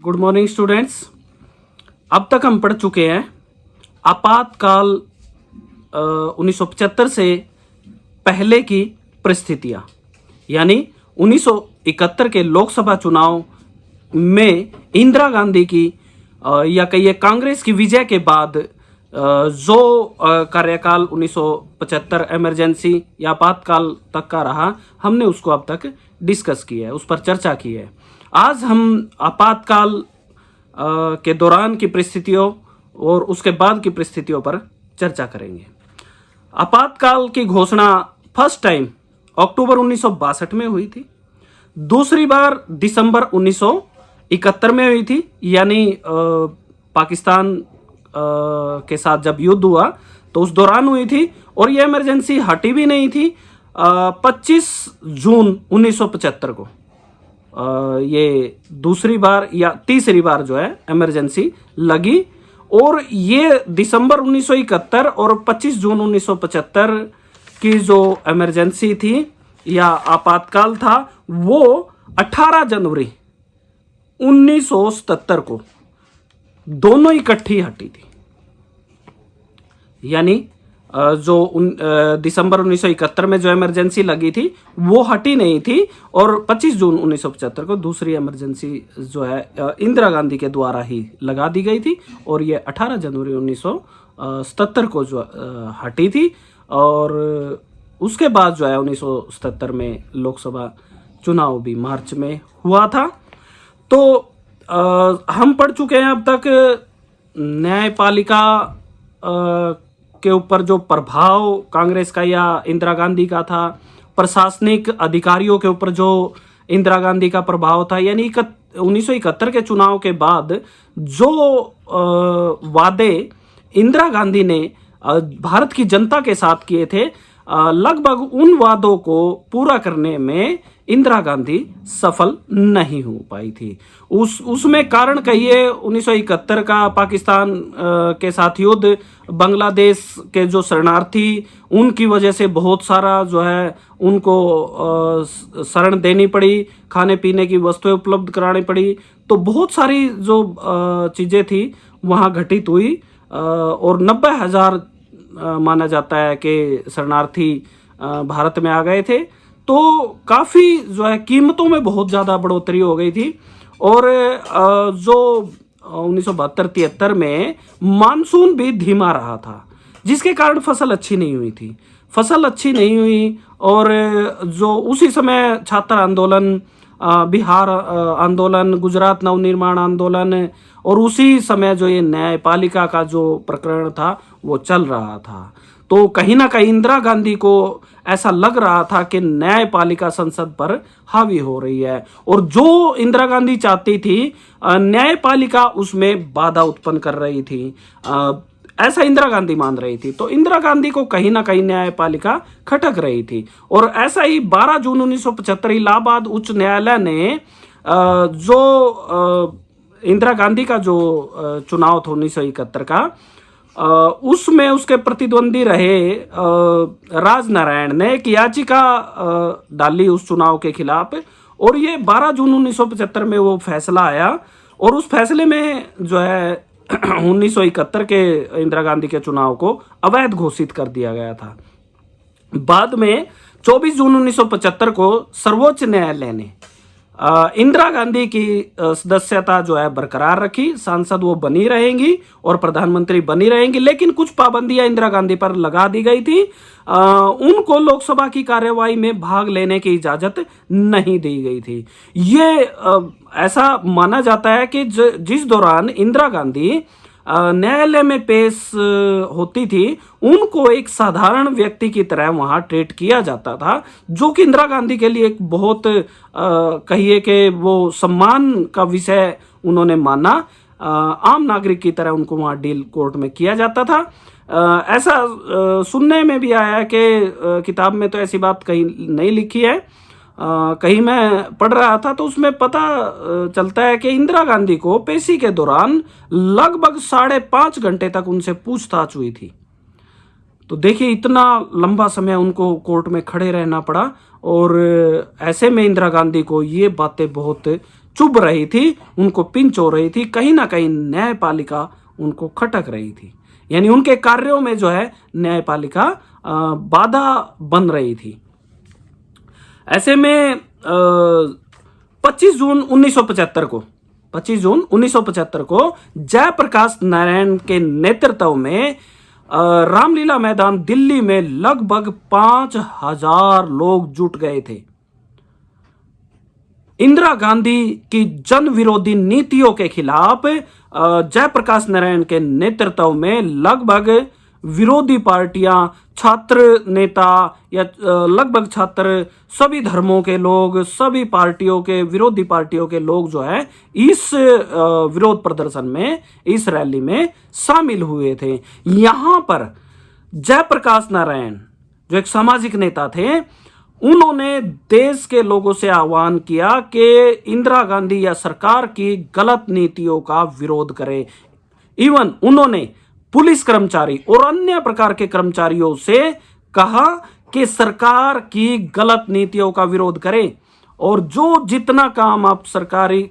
Good morning students. अब तक हम पढ़ चुके हैं आपातकाल 1975 से पहले की परिस्थितियां, यानी 1971 के लोकसभा चुनाव में इंदिरा गांधी की या कहिए कांग्रेस की विजय के बाद जो कार्यकाल 1975 इमरजेंसी या आपातकाल तक का रहा, हमने उसको अब तक डिस्कस किया है, उस पर चर्चा की है। आज हम आपातकाल के दौरान की परिस्थितियों और उसके बाद की परिस्थितियों पर चर्चा करेंगे। आपातकाल की घोषणा फर्स्ट टाइम अक्टूबर 1962 में हुई थी, दूसरी बार दिसंबर 1971 में हुई थी, यानी पाकिस्तान के साथ जब युद्ध हुआ तो उस दौरान हुई थी, और यह इमरजेंसी हटी भी नहीं थी। 25 जून 1975 को ये दूसरी बार या तीसरी बार जो है इमरजेंसी लगी, और ये दिसंबर 1971 और 25 जून 1975 की जो इमरजेंसी थी या आपातकाल था, वो 18 जनवरी 1977 को दोनों इकट्ठी हटी थी। यानी जो दिसंबर 1971 में जो इमरजेंसी लगी थी वो हटी नहीं थी, और 25 जून 1975 को दूसरी इमरजेंसी जो है इंदिरा गांधी के द्वारा ही लगा दी गई थी, और ये 18 जनवरी 1977 को जो हटी थी। और उसके बाद जो है 1977 में लोकसभा चुनाव भी मार्च में हुआ था। तो हम पढ़ चुके हैं अब तक न्यायपालिका के ऊपर जो प्रभाव कांग्रेस का या इंदिरा गांधी का था, प्रशासनिक अधिकारियों के ऊपर जो इंदिरा गांधी का प्रभाव था, यानी 1971 के चुनाव के बाद जो वादे इंदिरा गांधी ने भारत की जनता के साथ किए थे, लगभग उन वादों को पूरा करने में इंदिरा गांधी सफल नहीं हो पाई थी। उसमें कारण कहिए 1971 का पाकिस्तान के साथ युद्ध, बांग्लादेश के जो शरणार्थी, उनकी वजह से बहुत सारा जो है उनको शरण देनी पड़ी, खाने पीने की वस्तुएं उपलब्ध करानी पड़ी, तो बहुत सारी जो चीज़ें थी वहाँ घटित हुई, और 90,000 माना जाता है कि शरणार्थी भारत में आ गए थे। तो काफ़ी जो है कीमतों में बहुत ज़्यादा बढ़ोतरी हो गई थी, और जो 1972-73 में मानसून भी धीमा रहा था, जिसके कारण फसल अच्छी नहीं हुई थी। फसल अच्छी नहीं हुई, और जो उसी समय छात्र आंदोलन, बिहार आंदोलन, गुजरात नवनिर्माण आंदोलन, और उसी समय जो ये न्यायपालिका का जो प्रकरण था वो चल रहा था। तो कहीं ना कहीं इंदिरा गांधी को ऐसा लग रहा था कि न्यायपालिका संसद पर हावी हो रही है, और जो इंदिरा गांधी चाहती थी न्यायपालिका उसमें बाधा उत्पन्न कर रही थी, ऐसा इंदिरा गांधी मान रही थी। तो इंदिरा गांधी को कहीं ना कहीं न्यायपालिका खटक रही थी, और ऐसा ही 12 जून 1975 इलाहाबाद उच्च न्यायालय ने जो इंदिरा गांधी का जो चुनाव था 1971 का, उसमें उसके प्रतिद्वंदी रहे राजनारायण ने एक याचिका डाली उस चुनाव के खिलाफ, और ये 12 जून 1975 में वो फैसला आया, और उस फैसले में जो है 1971 के इंदिरा गांधी के चुनाव को अवैध घोषित कर दिया गया था। बाद में 24 जून 1975 को सर्वोच्च न्यायालय ने इंदिरा गांधी की सदस्यता जो है बरकरार रखी, सांसद वो बनी रहेंगी और प्रधानमंत्री बनी रहेंगी, लेकिन कुछ पाबंदियां इंदिरा गांधी पर लगा दी गई थी। उनको लोकसभा की कार्यवाही में भाग लेने की इजाजत नहीं दी गई थी। ये ऐसा माना जाता है कि जिस दौरान इंदिरा गांधी न्यायालय में पेश होती थी, उनको एक साधारण व्यक्ति की तरह वहां ट्रीट किया जाता था, जो कि इंदिरा गांधी के लिए एक बहुत कहिए कि वो सम्मान का विषय उन्होंने माना। आम नागरिक की तरह उनको वहां डील कोर्ट में किया जाता था। ऐसा सुनने में भी आया है कि किताब में तो ऐसी बात कहीं नहीं लिखी है, कहीं मैं पढ़ रहा था तो उसमें पता चलता है कि इंदिरा गांधी को पेशी के दौरान लगभग 5.5 घंटे तक उनसे पूछताछ हुई थी। तो देखिए इतना लंबा समय उनको कोर्ट में खड़े रहना पड़ा, और ऐसे में इंदिरा गांधी को ये बातें बहुत चुभ रही थी, उनको पिंच हो रही थी, कहीं ना कहीं न्यायपालिका उनको खटक रही थी, यानी उनके कार्यों में जो है न्यायपालिका बाधा बन रही थी। ऐसे में 25 जून 1975 को जयप्रकाश नारायण के नेतृत्व में रामलीला मैदान दिल्ली में लगभग 5000 लोग जुट गए थे। इंदिरा गांधी की जन विरोधी नीतियों के खिलाफ जयप्रकाश नारायण के नेतृत्व में लगभग विरोधी पार्टियां, छात्र नेता या लगभग छात्र, सभी धर्मों के लोग, सभी पार्टियों के, विरोधी पार्टियों के लोग जो है इस विरोध प्रदर्शन में, इस रैली में शामिल हुए थे। यहां पर जयप्रकाश नारायण जो एक सामाजिक नेता थे, उन्होंने देश के लोगों से आह्वान किया कि इंदिरा गांधी या सरकार की गलत नीतियों का विरोध करें। इवन उन्होंने पुलिस कर्मचारी और अन्य प्रकार के कर्मचारियों से कहा कि सरकार की गलत नीतियों का विरोध करें और जो जितना काम आप सरकारी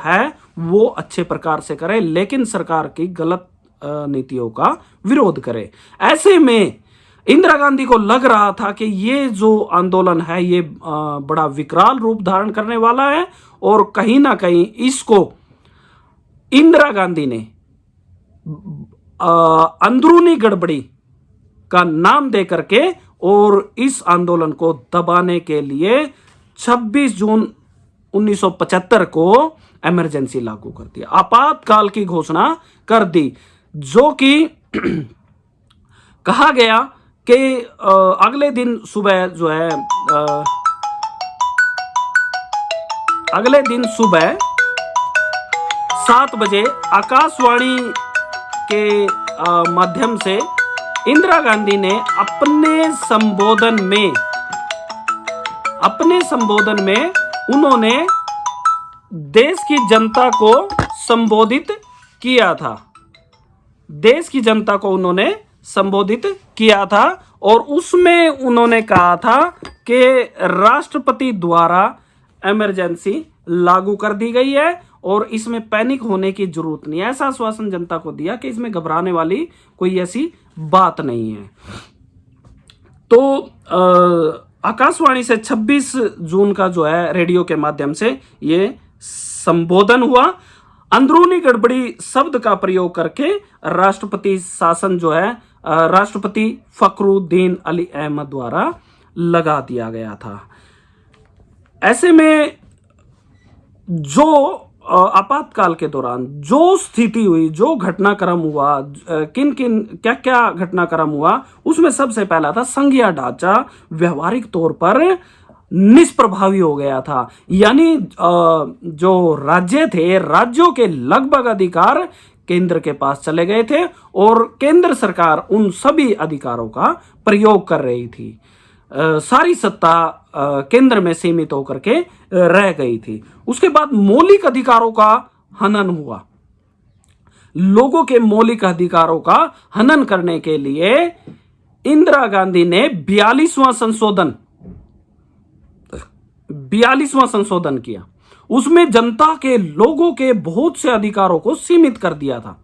है वो अच्छे प्रकार से करें, लेकिन सरकार की गलत नीतियों का विरोध करें। ऐसे में इंदिरा गांधी को लग रहा था कि ये जो आंदोलन है ये बड़ा विकराल रूप धारण करने वाला है और कहीं ना कहीं इसको इंदिरा गांधी ने अंदरूनी गड़बड़ी का नाम दे करके और इस आंदोलन को दबाने के लिए 26 जून 1975 को इमरजेंसी लागू कर दिया, आपातकाल की घोषणा कर दी, जो कि कहा गया कि अगले दिन सुबह जो है अगले दिन सुबह 7 बजे आकाशवाणी के माध्यम से इंदिरा गांधी ने अपने संबोधन में उन्होंने देश की जनता को संबोधित किया था। देश की जनता को उन्होंने संबोधित किया था और उसमें उन्होंने कहा था कि राष्ट्रपति द्वारा इमरजेंसी लागू कर दी गई है और इसमें पैनिक होने की जरूरत नहीं है। ऐसा आश्वासन जनता को दिया कि इसमें घबराने वाली कोई ऐसी बात नहीं है। तो आकाशवाणी से 26 जून का जो है रेडियो के माध्यम से ये संबोधन हुआ। अंदरूनी गड़बड़ी शब्द का प्रयोग करके राष्ट्रपति शासन जो है राष्ट्रपति फखरुद्दीन अली अहमद द्वारा लगा दिया गया था। ऐसे में जो आपातकाल के दौरान जो स्थिति हुई, जो घटनाक्रम हुआ, किन किन क्या क्या घटनाक्रम हुआ, उसमें सबसे पहला था संघीय ढांचा व्यवहारिक तौर पर निष्प्रभावी हो गया था। यानी जो राज्य थे, राज्यों के लगभग अधिकार केंद्र के पास चले गए थे और केंद्र सरकार उन सभी अधिकारों का प्रयोग कर रही थी। सारी सत्ता केंद्र में सीमित होकर के रह गई थी। उसके बाद मौलिक अधिकारों का हनन हुआ। लोगों के मौलिक अधिकारों का हनन करने के लिए इंदिरा गांधी ने 42वां संशोधन किया। उसमें जनता के, लोगों के बहुत से अधिकारों को सीमित कर दिया था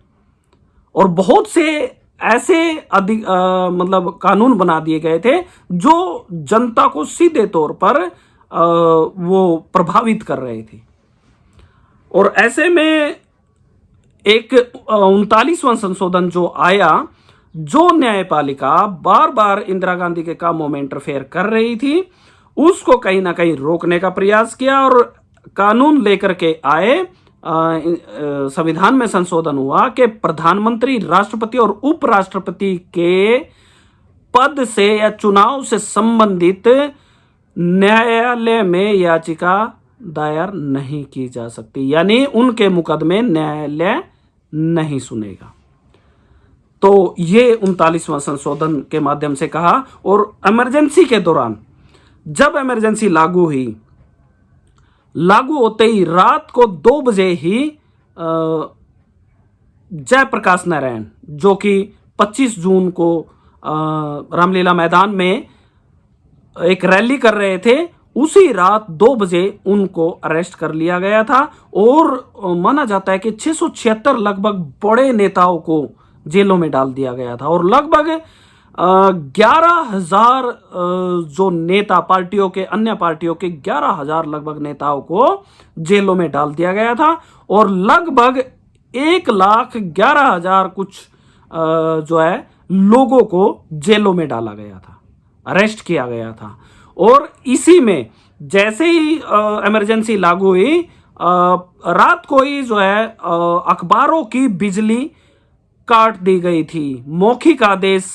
और बहुत से ऐसे मतलब कानून बना दिए गए थे जो जनता को सीधे तौर पर वो प्रभावित कर रहे थे। और ऐसे में एक 39वां संशोधन जो आया, जो न्यायपालिका बार बार इंदिरा गांधी के कामों में इंटरफेयर कर रही थी, उसको कहीं ना कहीं रोकने का प्रयास किया और कानून लेकर के आए। संविधान में संशोधन हुआ कि प्रधानमंत्री, राष्ट्रपति और उपराष्ट्रपति के पद से या चुनाव से संबंधित न्यायालय में याचिका दायर नहीं की जा सकती, यानी उनके मुकदमे न्यायालय नहीं सुनेगा। तो ये 39वां संशोधन के माध्यम से कहा। और इमरजेंसी के दौरान जब इमरजेंसी लागू होते ही रात को 2 बजे ही जयप्रकाश नारायण, जो कि 25 जून को रामलीला मैदान में एक रैली कर रहे थे, उसी रात 2 बजे उनको अरेस्ट कर लिया गया था और माना जाता है कि 676 लगभग बड़े नेताओं को जेलों में डाल दिया गया था और लगभग 11,000 जो नेता पार्टियों के अन्य पार्टियों के 11,000 लगभग नेताओं को जेलों में डाल दिया गया था और लगभग 1,11,000 कुछ जो है लोगों को जेलों में डाला गया था, अरेस्ट किया गया था। और इसी में जैसे ही इमरजेंसी लागू हुई, रात को ही जो है अखबारों की बिजली काट दी गई थी। मौखिक आदेश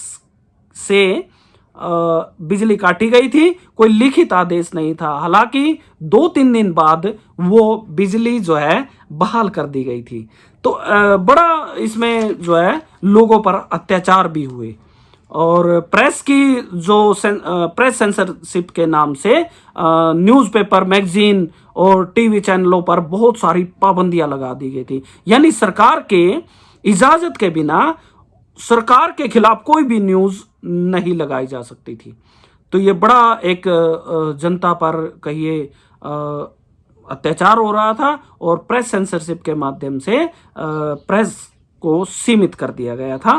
से बिजली काटी गई थी, कोई लिखित आदेश नहीं था। हालांकि 2-3 दिन बाद वो बिजली जो है बहाल कर दी गई थी। तो बड़ा इसमें जो है लोगों पर अत्याचार भी हुए और प्रेस की जो प्रेस सेंसरशिप के नाम से न्यूज़पेपर, मैगजीन और टीवी चैनलों पर बहुत सारी पाबंदियां लगा दी गई थी। यानी सरकार के इजाजत के बिना सरकार के खिलाफ कोई भी न्यूज़ नहीं लगाई जा सकती थी। तो ये बड़ा एक जनता पर कहिए अत्याचार हो रहा था और प्रेस सेंसरशिप के माध्यम से प्रेस को सीमित कर दिया गया था।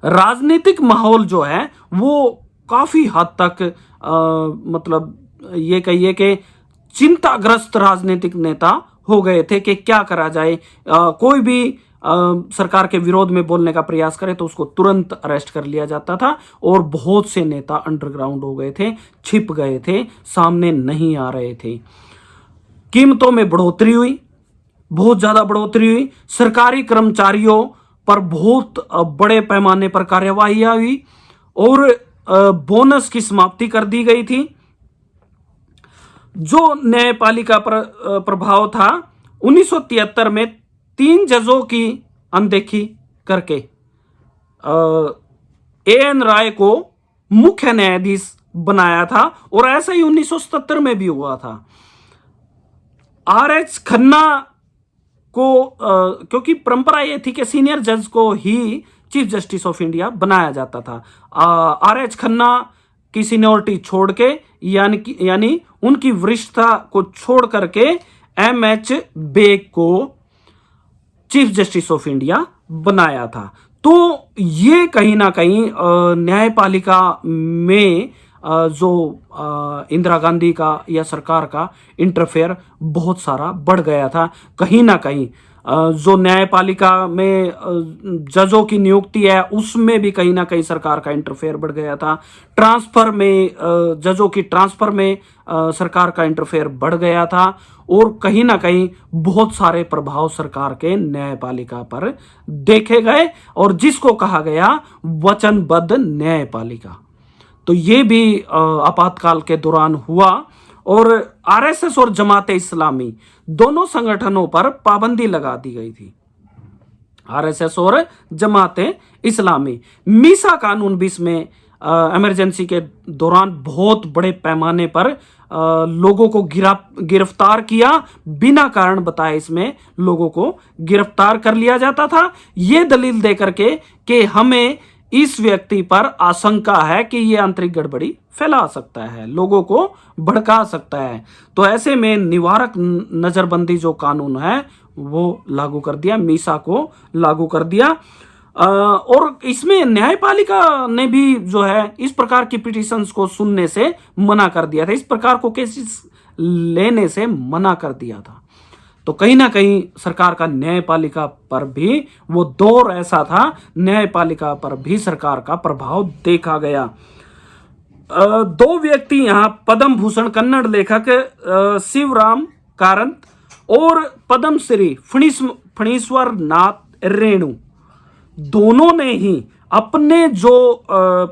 राजनीतिक माहौल जो है वो काफी हद तक मतलब ये कहिए कि चिंताग्रस्त राजनीतिक नेता हो गए थे कि क्या करा जाए। कोई भी सरकार के विरोध में बोलने का प्रयास करे तो उसको तुरंत अरेस्ट कर लिया जाता था और बहुत से नेता अंडरग्राउंड हो गए थे, छिप गए थे, सामने नहीं आ रहे थे। कीमतों में बढ़ोतरी हुई, बहुत ज्यादा बढ़ोतरी हुई। सरकारी कर्मचारियों पर बहुत बड़े पैमाने पर कार्यवाहियां हुई और बोनस की समाप्ति कर दी गई थी। जो न्यायपालिका पर प्रभाव था, 1973 में 3 जजों की अनदेखी करके एएन राय को मुख्य न्यायाधीश बनाया था और ऐसा ही 1977 में भी हुआ था। आरएच खन्ना को क्योंकि परंपरा ये थी कि सीनियर जज को ही चीफ जस्टिस ऑफ इंडिया बनाया जाता था। आरएच खन्ना की सीनियरिटी छोड़ के यानी उनकी वरिष्ठता को छोड़ करके एमएच बेग को चीफ जस्टिस ऑफ इंडिया बनाया था। तो ये कहीं ना कहीं न्यायपालिका में जो इंदिरा गांधी का या सरकार का इंटरफेयर बहुत सारा बढ़ गया था। कहीं ना कहीं जो न्यायपालिका में जजों की नियुक्ति है उसमें भी कहीं ना कहीं सरकार का इंटरफेयर बढ़ गया था। ट्रांसफर में जजों की ट्रांसफर में सरकार का इंटरफेयर बढ़ गया था और कहीं ना कहीं बहुत सारे प्रभाव सरकार के न्यायपालिका पर देखे गए और जिसको कहा गया वचनबद्ध न्यायपालिका। तो ये भी आपातकाल के दौरान हुआ और आरएसएस और जमाते इस्लामी दोनों संगठनों पर पाबंदी लगा दी गई थी। आरएसएस और जमाते इस्लामी मीसा कानून भी इसमें इमरजेंसी के दौरान बहुत बड़े पैमाने पर लोगों को गिरफ्तार किया, बिना कारण बताए इसमें लोगों को गिरफ्तार कर लिया जाता था, यह दलील देकर के कि हमें इस व्यक्ति पर आशंका है कि यह आंतरिक गड़बड़ी फैला सकता है, लोगों को भड़का सकता है। तो ऐसे में निवारक नजरबंदी जो कानून है वो लागू कर दिया, मीसा को लागू कर दिया। और इसमें न्यायपालिका ने भी जो है इस प्रकार की पिटीशंस को सुनने से मना कर दिया था, इस प्रकार को केसेस लेने से मना कर दिया था। तो कहीं ना कहीं सरकार का न्यायपालिका पर भी वो दौर ऐसा था, न्यायपालिका पर भी सरकार का प्रभाव देखा गया। 2 व्यक्ति यहाँ पद्म भूषण कन्नड़ लेखक शिवराम कारंत और पद्मश्री फणीश्वर नाथ रेणु, दोनों ने ही अपने जो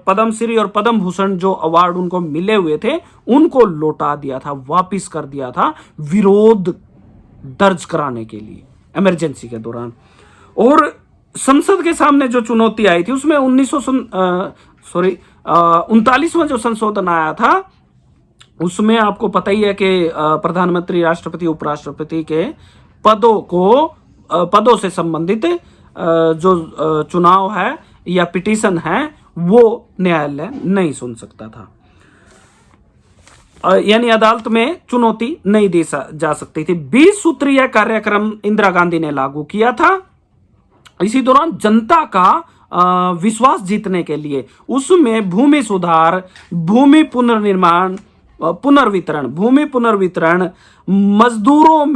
पद्मश्री और पद्म भूषण जो अवार्ड उनको मिले हुए थे उनको लौटा दिया था, वापिस कर दिया था, विरोध दर्ज कराने के लिए इमरजेंसी के दौरान। और संसद के सामने जो चुनौती आई थी उसमें 39वां जो संशोधन आया था उसमें आपको पता ही है कि प्रधानमंत्री, राष्ट्रपति, उपराष्ट्रपति के पदों से संबंधित जो चुनाव है या पिटीशन है वो न्यायालय नहीं सुन सकता था। यानी अदालत में चुनौती नहीं दी जा सकती थी। 20 सूत्रीय कार्यक्रम इंदिरा गांधी ने लागू किया था। इसी दौरान जनता का विश्वास जीतने के लिए उसमें भूमि सुधार, भूमि पुनर्निर्माण, भूमि पुनर्वितरण, मजदूरों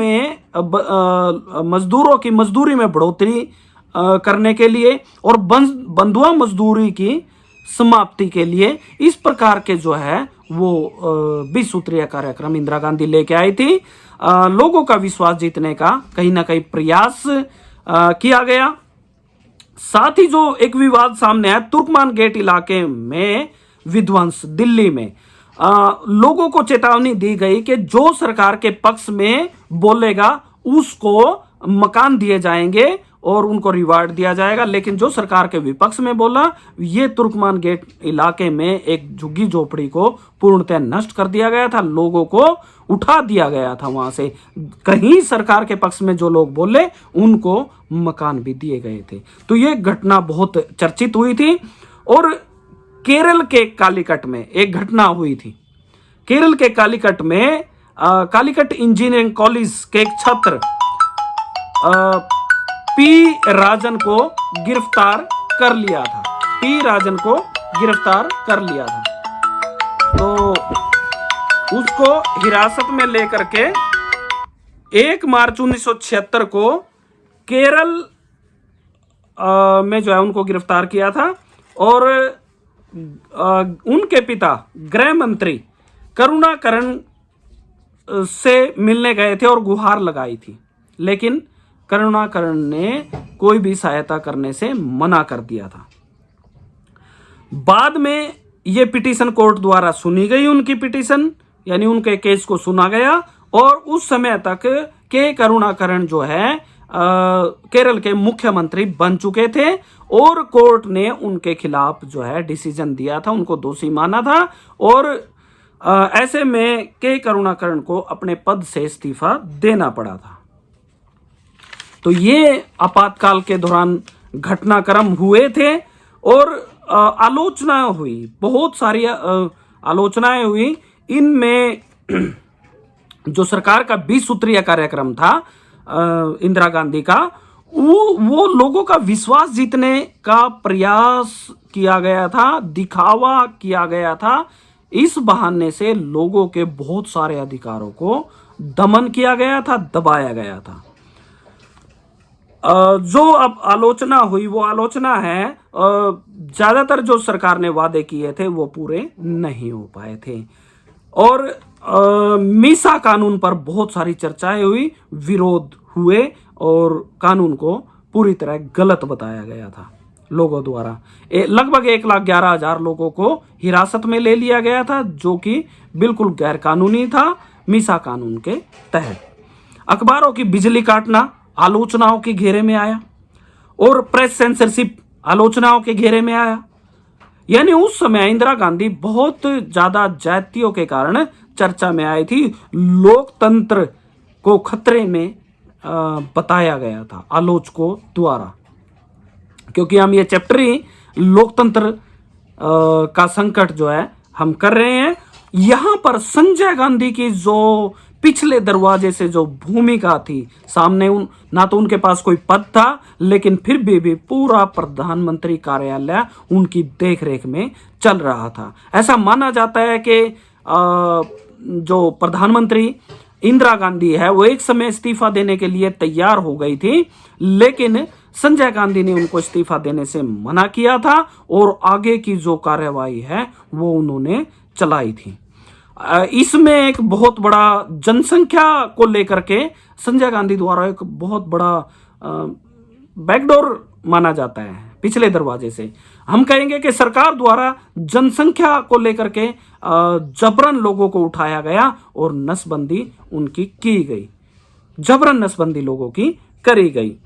की मजदूरी में बढ़ोतरी करने के लिए और बंधुआ मजदूरी की समाप्ति के लिए इस प्रकार के जो है वो 20 सूत्रीय कार्यक्रम इंदिरा गांधी लेके आई थी। लोगों का विश्वास जीतने का कहीं ना कहीं प्रयास किया गया। साथ ही जो एक विवाद सामने आया तुर्कमान गेट इलाके में विध्वंस, दिल्ली में लोगों को चेतावनी दी गई कि जो सरकार के पक्ष में बोलेगा उसको मकान दिए जाएंगे और उनको रिवार्ड दिया जाएगा, लेकिन जो सरकार के विपक्ष में बोला, ये तुर्कमान गेट इलाके में एक झुग्गी झोपड़ी को पूर्णतः नष्ट कर दिया गया था, लोगों को उठा दिया गया था वहां से। कहीं सरकार के पक्ष में जो लोग बोले उनको मकान भी दिए गए थे। तो ये घटना बहुत चर्चित हुई थी। और केरल के कालीकट में एक घटना हुई थी। केरल के कालीकट में कालीकट इंजीनियरिंग कॉलेज के एक छात्र पी राजन को गिरफ्तार कर लिया था। तो उसको हिरासत में लेकर के 1 मार्च 1976 को केरल में जो है उनको गिरफ्तार किया था। और उनके पिता गृह मंत्री करुणाकरण से मिलने गए थे और गुहार लगाई थी, लेकिन करुणाकरण ने कोई भी सहायता करने से मना कर दिया था। बाद में यह पिटीशन कोर्ट द्वारा सुनी गई, उनकी पिटीशन यानी उनके केस को सुना गया। और उस समय तक के करुणाकरण जो है केरल के मुख्यमंत्री बन चुके थे और कोर्ट ने उनके खिलाफ जो है डिसीजन दिया था, उनको दोषी माना था। और ऐसे में के करुणाकरण को अपने पद से इस्तीफा देना पड़ा था। तो ये आपातकाल के दौरान घटनाक्रम हुए थे और आलोचना हुई, बहुत सारी आलोचनाएं हुई। इनमें जो सरकार का 20 सूत्रीय कार्यक्रम था इंदिरा गांधी का, वो लोगों का विश्वास जीतने का प्रयास किया गया था, दिखावा किया गया था। इस बहाने से लोगों के बहुत सारे अधिकारों को दमन किया गया था, दबाया गया था। जो अब आलोचना हुई वो आलोचना है ज्यादातर जो सरकार ने वादे किए थे वो पूरे नहीं हो पाए थे। और मीसा कानून पर बहुत सारी चर्चाएं हुई, विरोध हुए और कानून को पूरी तरह गलत बताया गया था लोगों द्वारा। लगभग 1,11,000 लोगों को हिरासत में ले लिया गया था, जो कि बिल्कुल गैर कानूनी था मीसा कानून के तहत। अखबारों की बिजली काटना आलोचनाओं के घेरे में आया और प्रेस सेंसरशिप आलोचनाओं के घेरे में आया। यानी उस समय इंदिरा गांधी बहुत ज्यादा जातियों के कारण चर्चा में आई थी। लोकतंत्र को खतरे में बताया गया था आलोचकों द्वारा, क्योंकि हम ये चैप्टर ही लोकतंत्र का संकट जो है हम कर रहे हैं। यहां पर संजय गांधी की जो पिछले दरवाजे से जो भूमिका थी सामने, ना तो उनके पास कोई पद था, लेकिन फिर भी पूरा प्रधानमंत्री कार्यालय उनकी देखरेख में चल रहा था। ऐसा माना जाता है कि जो प्रधानमंत्री इंदिरा गांधी है वो एक समय इस्तीफा देने के लिए तैयार हो गई थी, लेकिन संजय गांधी ने उनको इस्तीफा देने से मना किया था और आगे की जो कार्यवाही है वो उन्होंने चलाई थी। इसमें एक बहुत बड़ा जनसंख्या को लेकर के संजय गांधी द्वारा एक बहुत बड़ा बैकडोर माना जाता है। पिछले दरवाजे से हम कहेंगे कि सरकार द्वारा जनसंख्या को लेकर के जबरन लोगों को उठाया गया और नसबंदी उनकी की गई, जबरन नसबंदी लोगों की करी गई।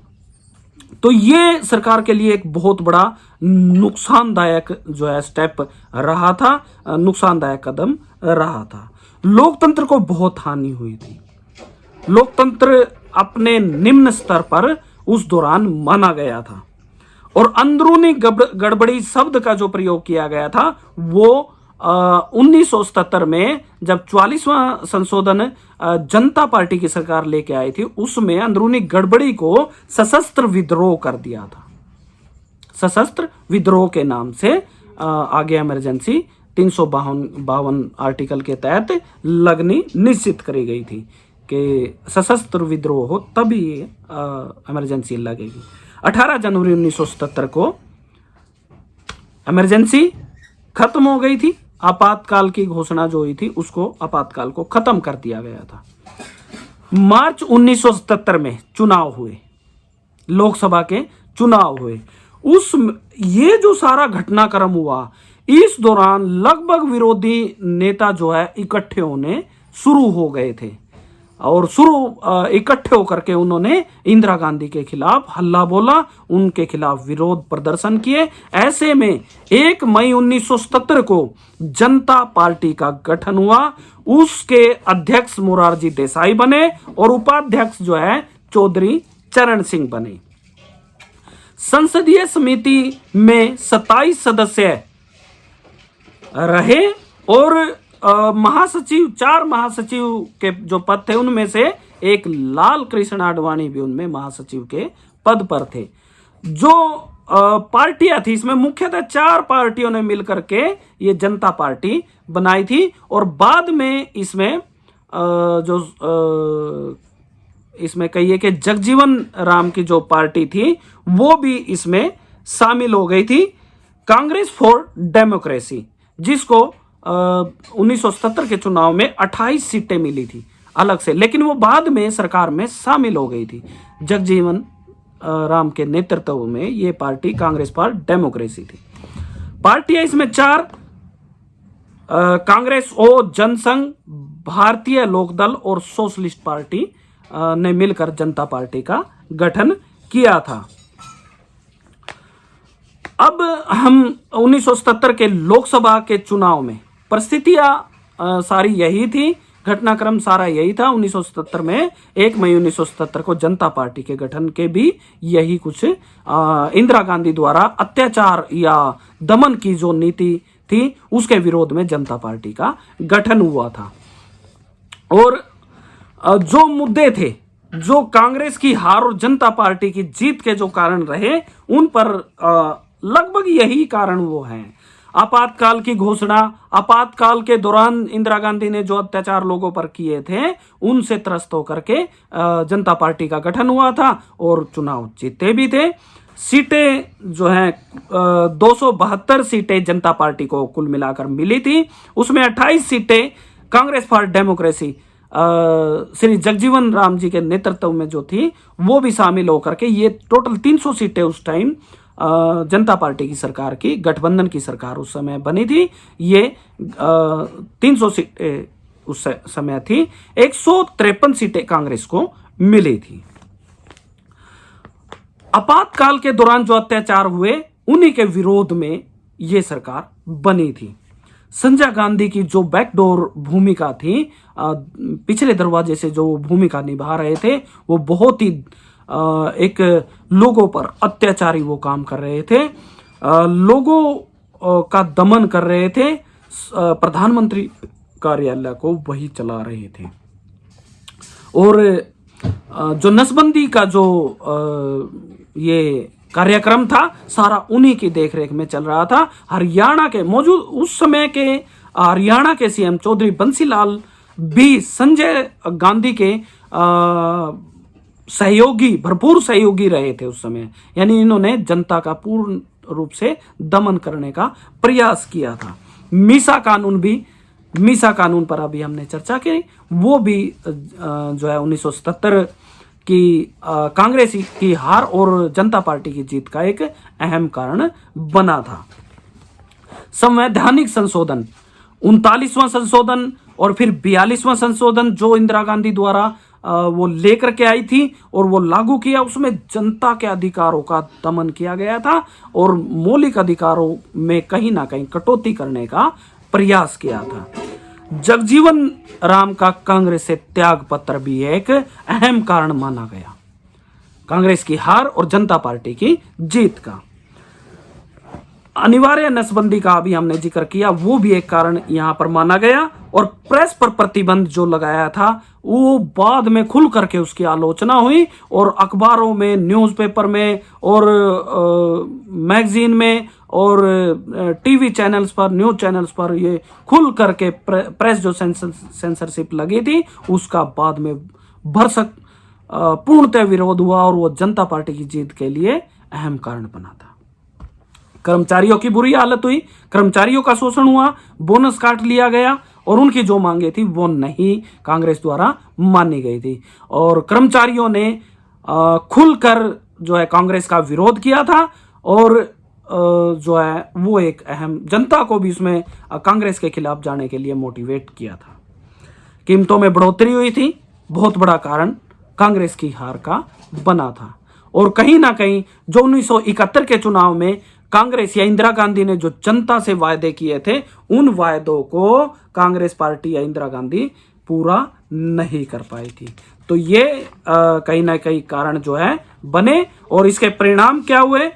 तो ये सरकार के लिए एक बहुत बड़ा नुकसानदायक जो है स्टेप रहा था, नुकसानदायक कदम रहा था। लोकतंत्र को बहुत हानि हुई थी। लोकतंत्र अपने निम्न स्तर पर उस दौरान माना गया था और अंदरूनी गड़बड़ी शब्द का जो प्रयोग किया गया था वो 1977 में जब 44वां संशोधन जनता पार्टी की सरकार लेके आई थी, उसमें अंदरूनी गड़बड़ी को सशस्त्र विद्रोह कर दिया था। सशस्त्र विद्रोह के नाम से आगे इमरजेंसी 352 आर्टिकल के तहत लगनी निश्चित करी गई थी कि सशस्त्र विद्रोह हो तभी इमरजेंसी लगेगी। 18 जनवरी 1977 को इमरजेंसी खत्म हो गई थी। आपातकाल की घोषणा जो हुई थी उसको आपातकाल को खत्म कर दिया गया था। मार्च 1977 में चुनाव हुए, लोकसभा के चुनाव हुए। ये जो सारा घटनाक्रम हुआ, इस दौरान लगभग विरोधी नेता जो है इकट्ठे होने शुरू हो गए थे और इकट्ठे होकर के उन्होंने इंदिरा गांधी के खिलाफ हल्ला बोला, उनके खिलाफ विरोध प्रदर्शन किए। ऐसे में 1 मई 1977 को जनता पार्टी का गठन हुआ। उसके अध्यक्ष मोरारजी देसाई बने और उपाध्यक्ष जो है चौधरी चरण सिंह बने। संसदीय समिति में 27 सदस्य रहे और महासचिव, 4 महासचिव के जो पद थे उनमें से एक लाल कृष्ण आडवाणी भी उनमें महासचिव के पद पर थे। जो पार्टियां थी, इसमें मुख्यतः 4 पार्टियों ने मिलकर के ये जनता पार्टी बनाई थी और बाद में इसमें इसमें कहिए कि जगजीवन राम की जो पार्टी थी वो भी इसमें शामिल हो गई थी, कांग्रेस फॉर डेमोक्रेसी, जिसको 1977 के चुनाव में 28 सीटें मिली थी अलग से, लेकिन वो बाद में सरकार में शामिल हो गई थी। जगजीवन राम के नेतृत्व में ये पार्टी कांग्रेस फॉर डेमोक्रेसी थी। पार्टियां इसमें 4 कांग्रेस और जनसंघ, भारतीय लोकदल और सोशलिस्ट पार्टी ने मिलकर जनता पार्टी का गठन किया था। अब हम 1977 के लोकसभा के चुनाव में परिस्थितियां सारी यही थी, घटनाक्रम सारा यही था। 1977 में 1 मई 1977 को जनता पार्टी के गठन के भी यही कुछ इंदिरा गांधी द्वारा अत्याचार या दमन की जो नीति थी उसके विरोध में जनता पार्टी का गठन हुआ था। और जो मुद्दे थे, जो कांग्रेस की हार और जनता पार्टी की जीत के जो कारण रहे, उन पर लगभग यही कारण वो हैं। आपातकाल की घोषणा, आपातकाल के दौरान इंदिरा गांधी ने जो अत्याचार लोगों पर किए थे उनसे त्रस्त होकर के जनता पार्टी का गठन हुआ था और चुनाव जीते भी थे। सीटें जो हैं 272 सीटें जनता पार्टी को कुल मिलाकर मिली थी, उसमें 28 सीटें कांग्रेस फॉर डेमोक्रेसी श्री जगजीवन राम जी के नेतृत्व में जो थी वो भी शामिल होकर के ये टोटल 300 सीटें उस टाइम जनता पार्टी की सरकार की, गठबंधन की सरकार उस समय बनी थी। ये 300 सीटें उस समय थी, 153 सीटें कांग्रेस को मिली थी। आपातकाल के दौरान जो अत्याचार हुए उन्हीं के विरोध में ये सरकार बनी थी। संजय गांधी की जो बैकडोर भूमिका थी, पिछले दरवाजे से जो भूमिका निभा रहे थे, वो बहुत ही एक लोगों पर अत्याचारी वो काम कर रहे थे, लोगों का दमन कर रहे थे, प्रधानमंत्री कार्यालय को वही चला रहे थे। और जो नसबंदी का जो ये कार्यक्रम था सारा उन्हीं की देखरेख में चल रहा था। हरियाणा के मौजूद उस समय के हरियाणा के सीएम चौधरी बंसीलाल भी संजय गांधी के सहयोगी, भरपूर सहयोगी रहे थे उस समय। यानी इन्होंने जनता का पूर्ण रूप से दमन करने का प्रयास किया था। मीसा कानून पर अभी हमने चर्चा की, वो भी जो है 1977 की कांग्रेस की हार और जनता पार्टी की जीत का एक अहम कारण बना था। संवैधानिक संशोधन, 39वां संशोधन और फिर 42वां संशोधन जो इंदिरा गांधी द्वारा वो लेकर के आई थी और वो लागू किया, उसमें जनता के अधिकारों का दमन किया गया था और मौलिक अधिकारों में कहीं ना कहीं कटौती करने का प्रयास किया था। जगजीवन राम का कांग्रेस से त्याग पत्र भी एक अहम कारण माना गया, कांग्रेस की हार और जनता पार्टी की जीत का। अनिवार्य नसबंदी का अभी हमने जिक्र किया, वो भी एक कारण यहां पर माना गया। और प्रेस पर प्रतिबंध जो लगाया था वो बाद में खुल करके उसकी आलोचना हुई और अखबारों में, न्यूज़पेपर में और मैगजीन में और टीवी चैनल्स पर, न्यूज चैनल्स पर ये खुल करके प्रेस जो सेंसरशिप लगी थी उसका बाद में भरसक पूर्णतः विरोध हुआ और वो जनता पार्टी की जीत के लिए अहम कारण बना था। कर्मचारियों की बुरी हालत हुई, कर्मचारियों का शोषण हुआ, बोनस काट लिया गया और उनकी जो मांगे थी वो नहीं कांग्रेस द्वारा मानी गई थी और कर्मचारियों ने खुलकर जो है कांग्रेस का विरोध किया था और जो है वो एक अहम, जनता को भी उसमें कांग्रेस के खिलाफ जाने के लिए मोटिवेट किया था। कीमतों में बढ़ोतरी हुई थी, बहुत बड़ा कारण कांग्रेस की हार का बना था। और कहीं ना कहीं जो 1971 के चुनाव में कांग्रेस या इंदिरा गांधी ने जो जनता से वायदे किए थे उन वायदों को कांग्रेस पार्टी या इंदिरा गांधी पूरा नहीं कर पाई थी। तो ये कहीं ना कहीं कारण जो है बने और इसके परिणाम क्या हुए?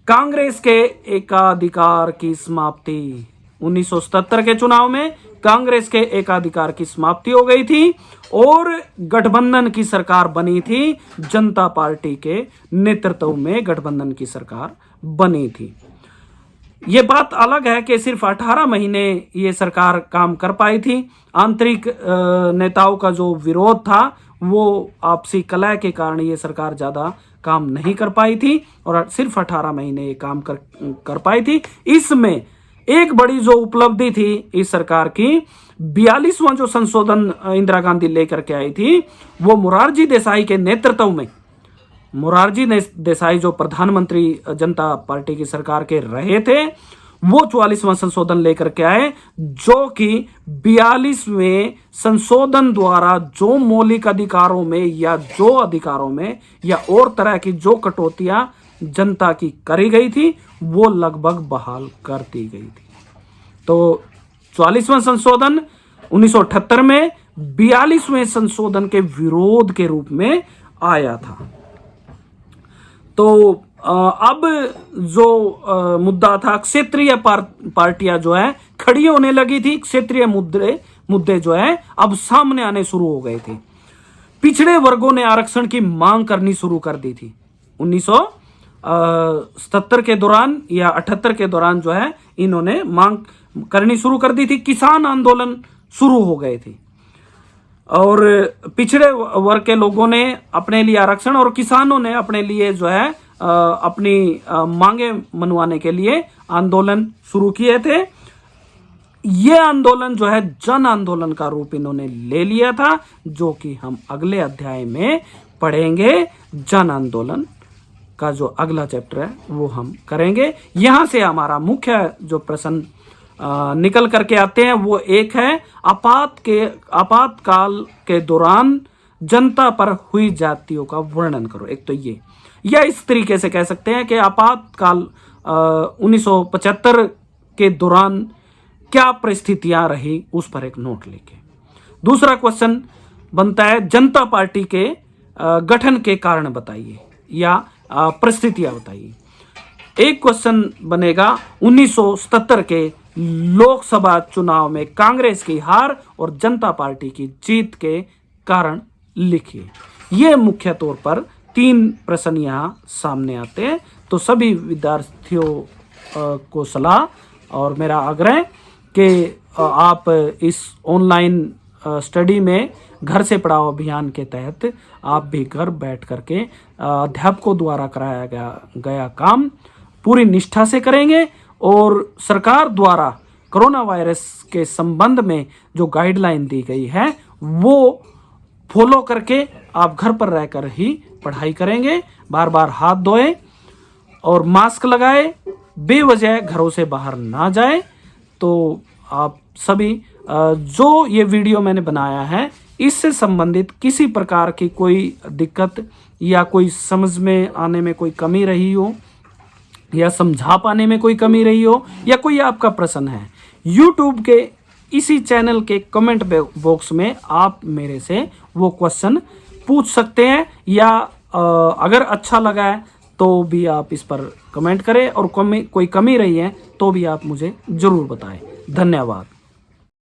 कांग्रेस के एकाधिकार की समाप्ति। 1977 के चुनाव में कांग्रेस के एकाधिकार की समाप्ति हो गई थी और गठबंधन की सरकार बनी थी, जनता पार्टी के नेतृत्व में गठबंधन की सरकार बनी थी। ये बात अलग है कि सिर्फ 18 महीने ये सरकार काम कर पाई थी। आंतरिक नेताओं का जो विरोध था वो आपसी कलह के कारण ये सरकार ज्यादा काम नहीं कर पाई थी और सिर्फ 18 महीने ये काम कर पाई थी। इसमें एक बड़ी जो उपलब्धि थी इस सरकार की, 42वां जो संशोधन इंदिरा गांधी लेकर के आई थी वो मोरारजी देसाई के नेतृत्व में, मोरारजी देसाई जो प्रधानमंत्री जनता पार्टी की सरकार के रहे थे, वो 44वां संशोधन लेकर के आए जो कि 42वें संशोधन द्वारा जो मौलिक अधिकारों में या जो अधिकारों में या और तरह की जो कटौतियां जनता की करी गई थी वो लगभग बहाल कर दी गई थी। तो 44वां संशोधन 1978 में 42वें संशोधन के विरोध के रूप में आया था। तो अब जो मुद्दा था, क्षेत्रीय पार्टियां जो है खड़ी होने लगी थी, क्षेत्रीय मुद्दे जो है अब सामने आने शुरू हो गए थे। पिछड़े वर्गों ने आरक्षण की मांग करनी शुरू कर दी थी। 1977 के दौरान या 78 के दौरान जो है इन्होंने मांग करनी शुरू कर दी थी। किसान आंदोलन शुरू हो गए थे और पिछड़े वर्ग के लोगों ने अपने लिए आरक्षण और किसानों ने अपने लिए जो है अपनी मांगे मनवाने के लिए आंदोलन शुरू किए थे। ये आंदोलन जो है जन आंदोलन का रूप इन्होंने ले लिया था, जो कि हम अगले अध्याय में पढ़ेंगे। जन आंदोलन का जो अगला चैप्टर है वो हम करेंगे। यहां से हमारा मुख्य जो प्रश्न निकल करके आते हैं वो एक है, आपातकाल के दौरान जनता पर हुई जातियों का वर्णन करो। एक तो ये, या इस तरीके से कह सकते हैं कि आपातकाल 1975 के दौरान क्या परिस्थितियां रही उस पर एक नोट लेके। दूसरा क्वेश्चन बनता है जनता पार्टी के गठन के कारण बताइए या परिस्थितियां बताइए। एक क्वेश्चन बनेगा 1977 के लोकसभा चुनाव में कांग्रेस की हार और जनता पार्टी की जीत के कारण लिखिए। ये मुख्य तौर पर 3 प्रश्न यहां सामने आते हैं। तो सभी विद्यार्थियों को सलाह और मेरा आग्रह कि आप इस ऑनलाइन स्टडी में घर से पढ़ाओ अभियान के तहत आप भी घर बैठ करके अध्यापकों द्वारा कराया गया काम पूरी निष्ठा से करेंगे और सरकार द्वारा कोरोना वायरस के संबंध में जो गाइडलाइन दी गई है वो फॉलो करके आप घर पर रहकर ही पढ़ाई करेंगे। बार बार हाथ धोएं और मास्क लगाएं, बेवजह घरों से बाहर ना जाएं। तो आप सभी जो ये वीडियो मैंने बनाया है इससे संबंधित किसी प्रकार की कोई दिक्कत या कोई समझ में आने में कोई कमी रही हो या समझा पाने में कोई कमी रही हो या कोई आपका प्रश्न है, YouTube के इसी चैनल के कमेंट बॉक्स में आप मेरे से वो क्वेश्चन पूछ सकते हैं। या अगर अच्छा लगा है तो भी आप इस पर कमेंट करें, और कोई कमी रही है तो भी आप मुझे ज़रूर बताएं। धन्यवाद।